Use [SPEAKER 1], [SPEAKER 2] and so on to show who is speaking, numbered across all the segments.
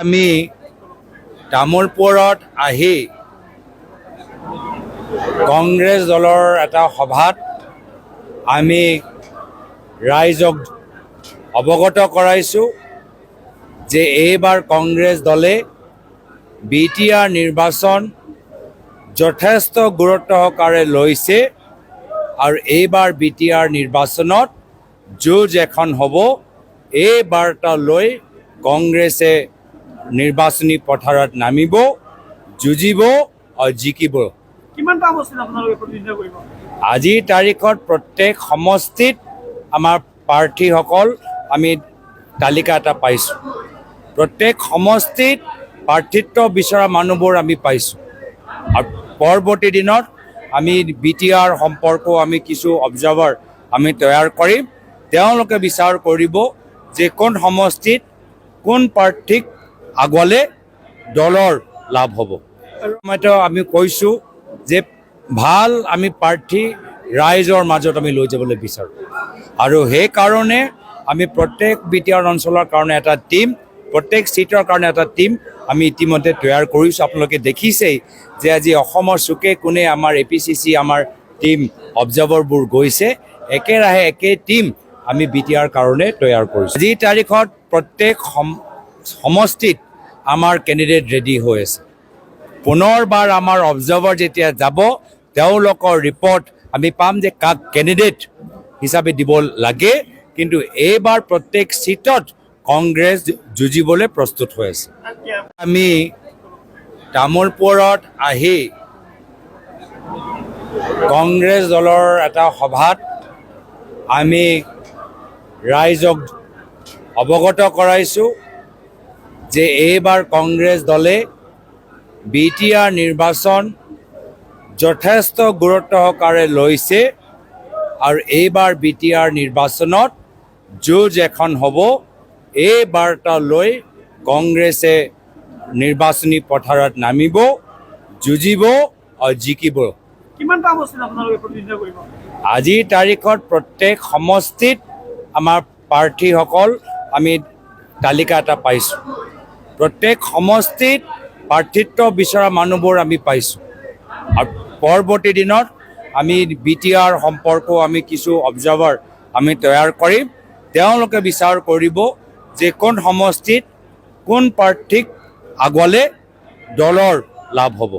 [SPEAKER 1] আমি তামোলপুৰত আহি কংগ্ৰেছ দলৰ এটা সভাত আমি ৰাইজক অৱগত কৰাইছোঁ যে এইবাৰ কংগ্ৰেছ দলে BTR নিৰ্বাচন যথেষ্ট গুৰুত্ব সহকাৰে লৈছে আৰু এইবাৰ BTR নিৰ্বাচনত যুঁজ এখন হ'ব। এই বাৰ্তা লৈ কংগ্ৰেছে নিৰ্বাচনী পথাৰত নামিব, যুঁজিব আৰু জিকিব। আজিৰ তাৰিখত প্ৰত্যেক সমষ্টিত আমাৰ প্ৰাৰ্থীসকল আমি তালিকা এটা পাইছোঁ। প্ৰত্যেক সমষ্টিত প্ৰাৰ্থিত্ব বিচৰা মানুহবোৰ আমি পাইছোঁ আৰু পৰৱৰ্তী দিনত আমি BTR সম্পৰ্কও আমি কিছু অবজাৰ্ভাৰ আমি তৈয়াৰ কৰিম। তেওঁলোকে বিচাৰ কৰিব যে কোন সমষ্টিত কোন প্ৰাৰ্থীক আগুৱালে দলৰ লাভ হ'ব। মইতো আমি কৈছোঁ যে ভাল আমি প্ৰাৰ্থী ৰাইজৰ মাজত আমি লৈ যাবলৈ বিচাৰোঁ আৰু সেইকাৰণে আমি প্ৰত্যেক BTR অঞ্চলৰ কাৰণে এটা টীম, প্ৰত্যেক চিটৰ কাৰণে এটা টীম আমি ইতিমধ্যে তৈয়াৰ কৰিছোঁ। আপোনালোকে দেখিছেই যে আজি অসমৰ চুকে কোণে আমাৰ APCC আমাৰ টীম অবজাৰ্ভাৰবোৰ গৈছে। একেৰাহে একে টীম আমি BTR কাৰণে তৈয়াৰ কৰিছোঁ। আজিৰ তাৰিখত প্ৰত্যেক সমষ্টিত আমাৰ কেণ্ডিডেট ৰেডি হৈ আছে। পুনৰবাৰ আমাৰ অবজাৰ্ভাৰ যেতিয়া যাব তেওঁলোকৰ ৰিপৰ্ট আমি পাম যে কাক কেণ্ডিডেট হিচাপে দিব লাগে। কিন্তু এইবাৰ প্ৰত্যেক চিটত কংগ্ৰেছ যুঁজিবলৈ প্ৰস্তুত হৈ আছে। আমি তামোলপুৰত আহি কংগ্ৰেছ দলৰ এটা সভাত আমি ৰাইজক অৱগত কৰাইছোঁ যে এইবাৰ কংগ্ৰেছ দলে BTR নিৰ্বাচন যথেষ্ট গুৰুত্ব সহকাৰে লৈছে আৰু এইবাৰ BTR নিৰ্বাচনত যুঁজ এখন হ'ব। এই বাৰ্তা লৈ কংগ্ৰেছে নিৰ্বাচনী পথাৰত নামিব, যুঁজিব আৰু জিকিব। আজিৰ তাৰিখত প্ৰত্যেক সমষ্টিত আমাৰ প্ৰাৰ্থীসকল আমি তালিকা এটা পাইছোঁ। প্ৰত্যেক সমষ্টিত প্ৰাৰ্থিত্ব বিচৰা মানুহবোৰ আমি পাইছোঁ আৰু পৰৱৰ্তী দিনত আমি BTR সম্পৰ্কও আমি কিছু অবজাৰ্ভাৰ আমি তৈয়াৰ কৰিম। তেওঁলোকে বিচাৰ কৰিব যে কোন সমষ্টিত কোন প্ৰাৰ্থীক আগুৱালে দলৰ লাভ হ'ব।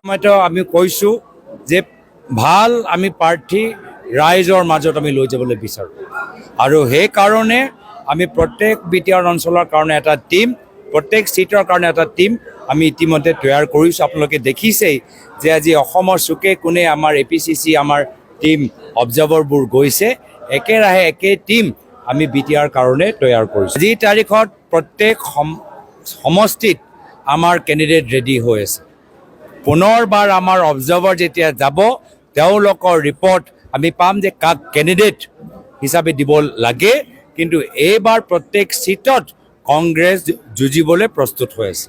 [SPEAKER 1] মইতো আমি কৈছোঁ যে ভাল আমি প্ৰাৰ্থী ৰাইজৰ মাজত আমি লৈ যাবলৈ বিচাৰোঁ আৰু সেইকাৰণে আমি প্ৰত্যেক BTR অঞ্চলৰ কাৰণে এটা টীম, প্ৰত্যেক চিটৰ কাৰণে এটা টীম আমি ইতিমধ্যে তৈয়াৰ কৰিছোঁ। আপোনালোকে দেখিছেই যে আজি অসমৰ চুকে কোণে আমাৰ APCC আমাৰ টীম অবজাৰ্ভাৰবোৰ গৈছে। একেৰাহে একে টীম আমি BTR কাৰণে তৈয়াৰ কৰিছোঁ। আজিৰ তাৰিখত প্ৰত্যেক সমষ্টিত আমাৰ কেণ্ডিডেট ৰেডি হৈ আছে। পুনৰবাৰ আমাৰ অবজাৰ্ভাৰ যেতিয়া যাব তেওঁলোকৰ ৰিপৰ্ট আমি পাম যে কাক কেণ্ডিডেট হিচাপে দিব লাগে। কিন্তু এইবাৰ প্ৰত্যেক চিটত কংগ্ৰেছ যুঁজিবলৈ প্ৰস্তুত হৈ আছে।